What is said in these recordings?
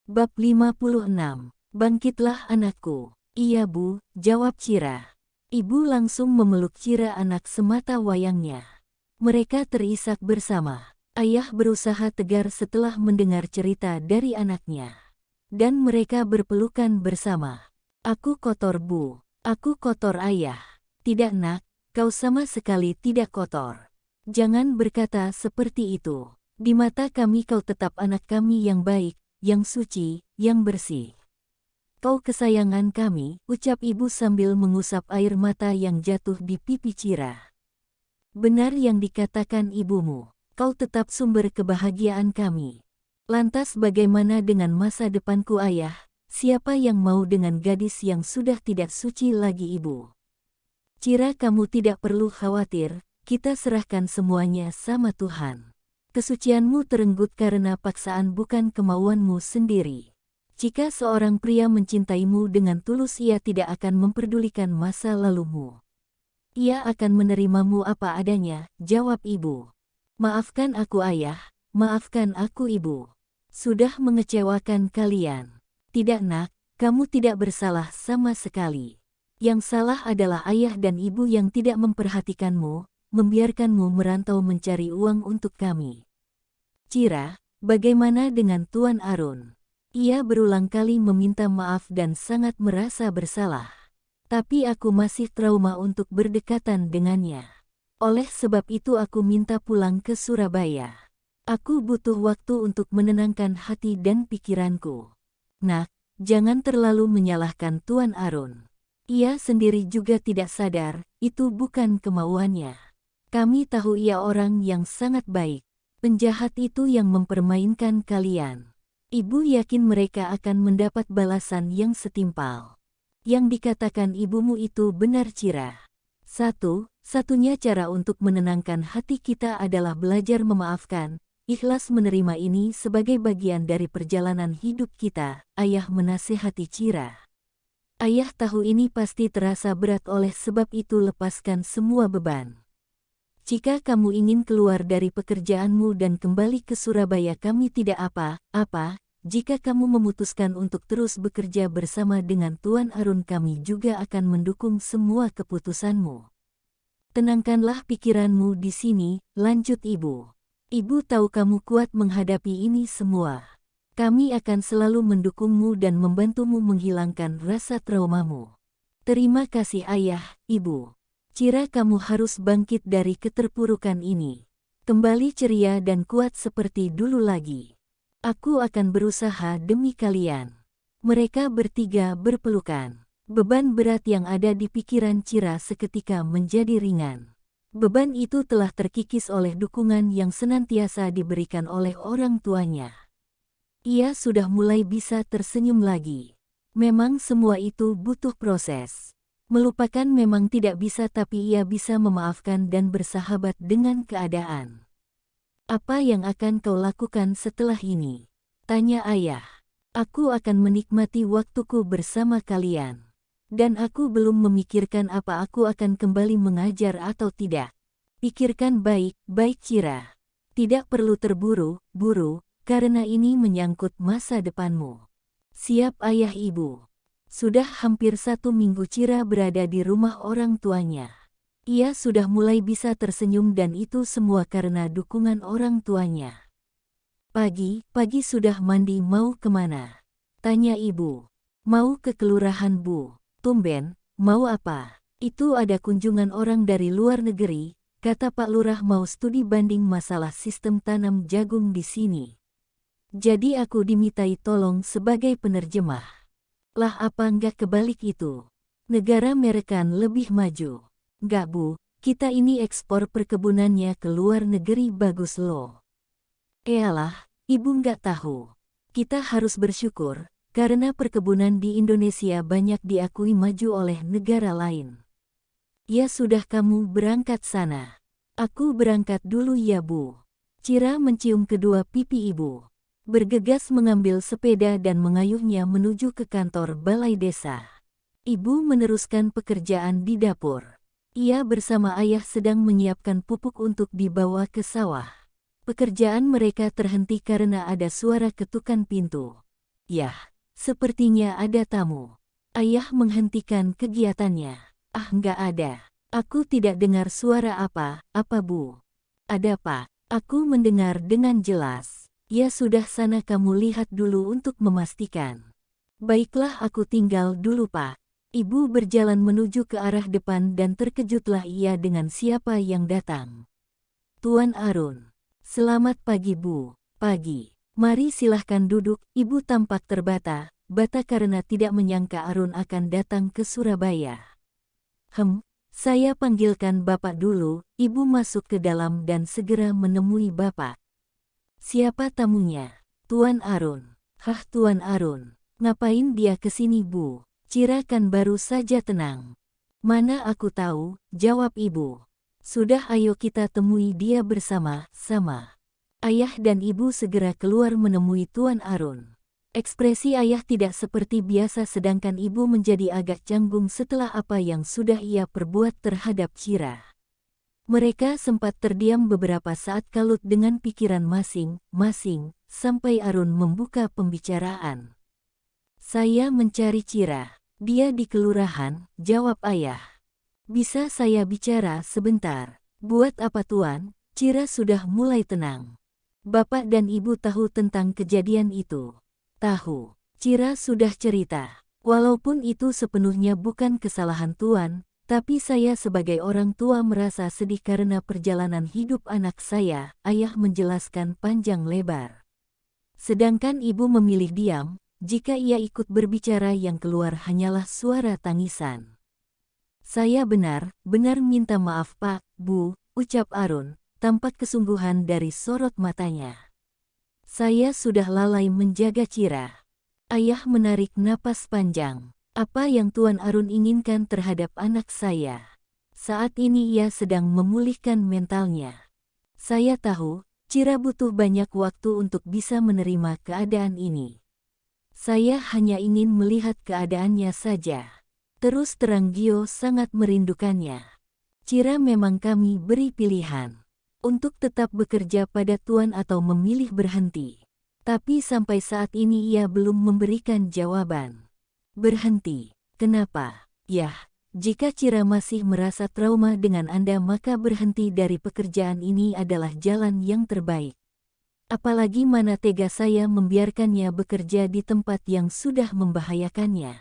Bab 56. Bangkitlah anakku. Iya Bu, jawab Cira. Ibu langsung memeluk Cira anak semata wayangnya. Mereka terisak bersama. Ayah berusaha tegar setelah mendengar cerita dari anaknya. Dan mereka berpelukan bersama. Aku kotor Bu. Aku kotor ayah. Tidak nak, kau sama sekali tidak kotor. Jangan berkata seperti itu. Di mata kami kau tetap anak kami yang baik, yang suci, yang bersih. Kau kesayangan kami, ucap ibu sambil mengusap air mata yang jatuh di pipi Cira. Benar yang dikatakan ibumu, kau tetap sumber kebahagiaan kami. Lantas bagaimana dengan masa depanku ayah? Siapa yang mau dengan gadis yang sudah tidak suci lagi ibu? Cira, kamu tidak perlu khawatir, kita serahkan semuanya sama Tuhan. Kesucianmu terenggut karena paksaan bukan kemauanmu sendiri. Jika seorang pria mencintaimu dengan tulus, ia tidak akan memperdulikan masa lalumu. Ia akan menerimamu apa adanya, jawab ibu. Maafkan aku ayah, maafkan aku ibu. Sudah mengecewakan kalian. Tidak nak, kamu tidak bersalah sama sekali. Yang salah adalah ayah dan ibu yang tidak memperhatikanmu, membiarkanmu merantau mencari uang untuk kami. Cira, bagaimana dengan Tuan Arun? Ia berulang kali meminta maaf dan sangat merasa bersalah. Tapi aku masih trauma untuk berdekatan dengannya. Oleh sebab itu aku minta pulang ke Surabaya. Aku butuh waktu untuk menenangkan hati dan pikiranku. Nak, jangan terlalu menyalahkan Tuan Arun. Ia sendiri juga tidak sadar, itu bukan kemauannya. Kami tahu ia orang yang sangat baik. Penjahat itu yang mempermainkan kalian. Ibu yakin mereka akan mendapat balasan yang setimpal. Yang dikatakan ibumu itu benar Cira. Satu-satunya cara untuk menenangkan hati kita adalah belajar memaafkan, ikhlas menerima ini sebagai bagian dari perjalanan hidup kita, ayah menasihati Cira. Ayah tahu ini pasti terasa berat, oleh sebab itu lepaskan semua beban. Jika kamu ingin keluar dari pekerjaanmu dan kembali ke Surabaya, kami tidak apa-apa. Jika kamu memutuskan untuk terus bekerja bersama dengan Tuan Arun, kami juga akan mendukung semua keputusanmu. Tenangkanlah pikiranmu di sini, lanjut ibu. Ibu tahu kamu kuat menghadapi ini semua. Kami akan selalu mendukungmu dan membantumu menghilangkan rasa traumamu. Terima kasih ayah, ibu. Cira, kamu harus bangkit dari keterpurukan ini. Kembali ceria dan kuat seperti dulu lagi. Aku akan berusaha demi kalian. Mereka bertiga berpelukan. Beban berat yang ada di pikiran Cira seketika menjadi ringan. Beban itu telah terkikis oleh dukungan yang senantiasa diberikan oleh orang tuanya. Ia sudah mulai bisa tersenyum lagi. Memang semua itu butuh proses. Melupakan memang tidak bisa, tapi ia bisa memaafkan dan bersahabat dengan keadaan. Apa yang akan kau lakukan setelah ini? Tanya ayah. Aku akan menikmati waktuku bersama kalian. Dan aku belum memikirkan apa aku akan kembali mengajar atau tidak. Pikirkan baik-baik Cira. Tidak perlu terburu-buru, karena ini menyangkut masa depanmu. Siap ayah ibu. Sudah hampir 1 minggu Cira berada di rumah orang tuanya. Ia sudah mulai bisa tersenyum dan itu semua karena dukungan orang tuanya. Pagi sudah mandi, mau kemana? Tanya ibu. Mau ke kelurahan Bu. Tumben, mau apa? Itu ada kunjungan orang dari luar negeri, kata Pak Lurah mau studi banding masalah sistem tanam jagung di sini. Jadi aku dimintai tolong sebagai penerjemah. Lah apa enggak kebalik itu? Negara merekan lebih maju. Enggak Bu, kita ini ekspor perkebunannya ke luar negeri bagus loh. Eyalah, ibu enggak tahu. Kita harus bersyukur, karena perkebunan di Indonesia banyak diakui maju oleh negara lain. Ya sudah, kamu berangkat sana. Aku berangkat dulu ya Bu. Cira mencium kedua pipi ibu. Bergegas mengambil sepeda dan mengayuhnya menuju ke kantor balai desa. Ibu meneruskan pekerjaan di dapur. Ia bersama ayah sedang menyiapkan pupuk untuk dibawa ke sawah. Pekerjaan mereka terhenti karena ada suara ketukan pintu. Yah, sepertinya ada tamu. Ayah menghentikan kegiatannya. Ah, nggak ada. Aku tidak dengar suara apa Bu. Ada Pak. Aku mendengar dengan jelas. Ya sudah, sana kamu lihat dulu untuk memastikan. Baiklah, aku tinggal dulu Pak. Ibu berjalan menuju ke arah depan dan terkejutlah ia dengan siapa yang datang. Tuan Arun. Selamat pagi Bu. Pagi. Mari silahkan duduk. Ibu tampak terbata karena tidak menyangka Arun akan datang ke Surabaya. Saya panggilkan Bapak dulu. Ibu masuk ke dalam dan segera menemui Bapak. Siapa tamunya? Tuan Arun. Hah, Tuan Arun. Ngapain dia kesini Bu? Cira kan baru saja tenang. Mana aku tahu, jawab Ibu. Sudah, ayo kita temui dia bersama-sama. Ayah dan Ibu segera keluar menemui Tuan Arun. Ekspresi ayah tidak seperti biasa sedangkan Ibu menjadi agak canggung setelah apa yang sudah ia perbuat terhadap Cira. Mereka sempat terdiam beberapa saat kalut dengan pikiran masing-masing, sampai Arun membuka pembicaraan. Saya mencari Cira. Dia di kelurahan, jawab ayah. Bisa saya bicara sebentar? Buat apa Tuan? Cira sudah mulai tenang. Bapak dan Ibu tahu tentang kejadian itu. Tahu. Cira sudah cerita. Walaupun itu sepenuhnya bukan kesalahan Tuan, tapi saya sebagai orang tua merasa sedih karena perjalanan hidup anak saya, ayah menjelaskan panjang lebar. Sedangkan Ibu memilih diam, jika ia ikut berbicara yang keluar hanyalah suara tangisan. Saya benar-benar minta maaf Pak, Bu, ucap Arun, tampak kesungguhan dari sorot matanya. Saya sudah lalai menjaga Cira. Ayah menarik napas panjang. Apa yang Tuan Arun inginkan terhadap anak saya? Saat ini ia sedang memulihkan mentalnya. Saya tahu, Cira butuh banyak waktu untuk bisa menerima keadaan ini. Saya hanya ingin melihat keadaannya saja. Terus terang Gio sangat merindukannya. Cira memang kami beri pilihan untuk tetap bekerja pada Tuan atau memilih berhenti. Tapi sampai saat ini ia belum memberikan jawaban. Berhenti? Kenapa? Yah, jika Cira masih merasa trauma dengan Anda maka berhenti dari pekerjaan ini adalah jalan yang terbaik. Apalagi mana tega saya membiarkannya bekerja di tempat yang sudah membahayakannya.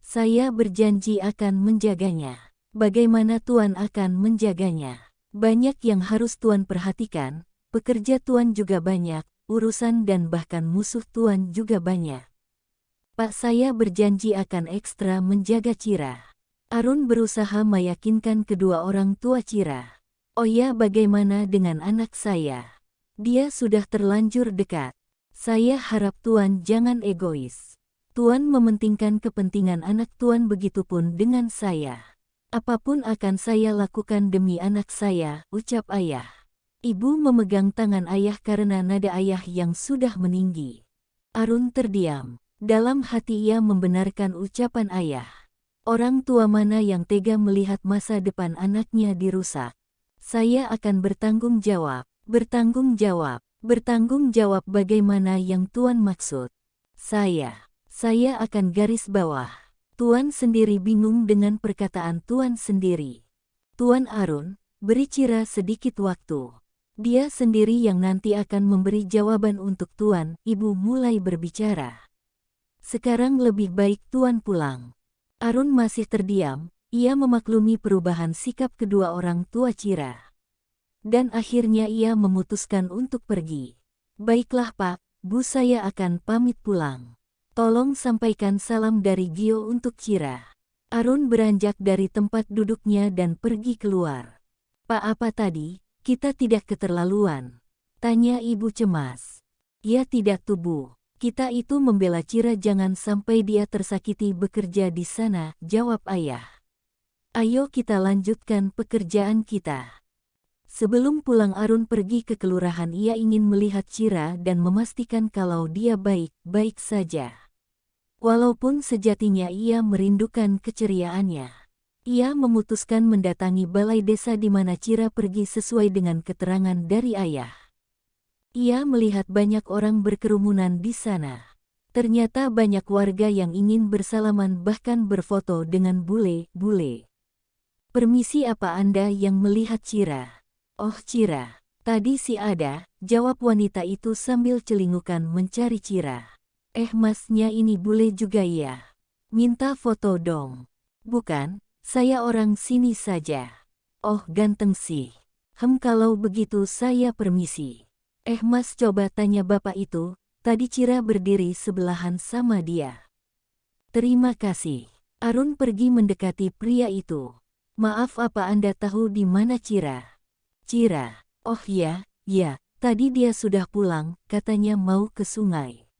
Saya berjanji akan menjaganya. Bagaimana Tuan akan menjaganya? Banyak yang harus Tuan perhatikan, pekerja Tuan juga banyak, urusan dan bahkan musuh Tuan juga banyak. Pak, saya berjanji akan ekstra menjaga Cira. Arun berusaha meyakinkan kedua orang tua Cira. Oh ya, bagaimana dengan anak saya? Dia sudah terlanjur dekat. Saya harap Tuan jangan egois. Tuan mementingkan kepentingan anak Tuan, begitupun dengan saya. Apapun akan saya lakukan demi anak saya, ucap ayah. Ibu memegang tangan ayah karena nada ayah yang sudah meninggi. Arun terdiam. Dalam hati ia membenarkan ucapan ayah. Orang tua mana yang tega melihat masa depan anaknya dirusak? Saya akan bertanggung jawab. Bertanggung jawab. Bertanggung jawab bagaimana yang Tuan maksud? Saya akan garis bawah. Tuan sendiri bingung dengan perkataan Tuan sendiri. Tuan Arun, beri Cira sedikit waktu. Dia sendiri yang nanti akan memberi jawaban untuk Tuan. Ibu mulai berbicara. Sekarang lebih baik Tuan pulang. Arun masih terdiam, ia memaklumi perubahan sikap kedua orang tua Cira. Dan akhirnya ia memutuskan untuk pergi. Baiklah Pak, Bu, saya akan pamit pulang. Tolong sampaikan salam dari Gio untuk Cira. Arun beranjak dari tempat duduknya dan pergi keluar. Pak, apa tadi? Kita tidak keterlaluan? Tanya Ibu cemas. Ya tidak tuh Bu. Kita itu membela Cira, jangan sampai dia tersakiti bekerja di sana, jawab ayah. Ayo kita lanjutkan pekerjaan kita. Sebelum pulang Arun pergi ke kelurahan. Ia ingin melihat Cira dan memastikan kalau dia baik-baik saja. Walaupun sejatinya ia merindukan keceriaannya. Ia memutuskan mendatangi balai desa di mana Cira pergi sesuai dengan keterangan dari ayah. Ia melihat banyak orang berkerumunan di sana. Ternyata banyak warga yang ingin bersalaman bahkan berfoto dengan bule-bule. "Permisi, apa Anda yang melihat Cira?" "Oh Cira, tadi si ada," jawab wanita itu sambil celingukan mencari Cira. Masnya ini bule juga ya? Minta foto dong." "Bukan, saya orang sini saja." "Oh ganteng sih. Kalau begitu saya permisi." Mas, coba tanya bapak itu, tadi Cira berdiri sebelahan sama dia." "Terima kasih." Arun pergi mendekati pria itu. "Maaf, apa Anda tahu di mana Cira?" "Cira? Oh ya, ya, tadi dia sudah pulang, katanya mau ke sungai."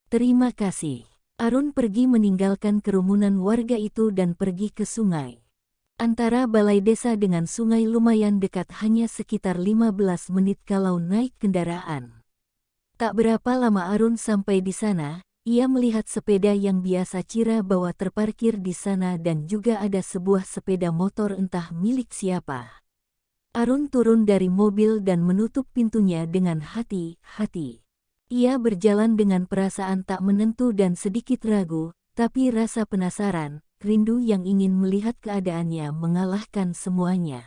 "Terima kasih." Arun pergi meninggalkan kerumunan warga itu dan pergi ke sungai. Antara balai desa dengan sungai lumayan dekat, hanya sekitar 15 menit kalau naik kendaraan. Tak berapa lama Arun sampai di sana, ia melihat sepeda yang biasa Cira bawa terparkir di sana dan juga ada sebuah sepeda motor entah milik siapa. Arun turun dari mobil dan menutup pintunya dengan hati-hati. Ia berjalan dengan perasaan tak menentu dan sedikit ragu, tapi rasa penasaran, rindu yang ingin melihat keadaannya mengalahkan semuanya.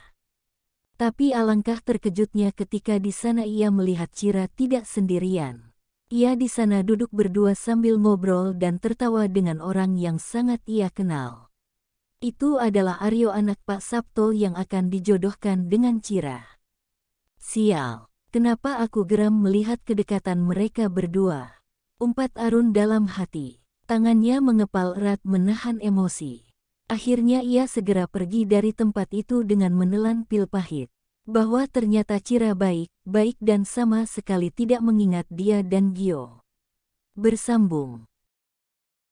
Tapi alangkah terkejutnya ketika di sana ia melihat Cira tidak sendirian. Ia di sana duduk berdua sambil ngobrol dan tertawa dengan orang yang sangat ia kenal. Itu adalah Aryo, anak Pak Sabto yang akan dijodohkan dengan Cira. "Sial, kenapa aku geram melihat kedekatan mereka berdua?" umpat Arun dalam hati. Tangannya mengepal erat menahan emosi. Akhirnya ia segera pergi dari tempat itu dengan menelan pil pahit. Bahwa ternyata Cira baik dan sama sekali tidak mengingat dia dan Gio. Bersambung.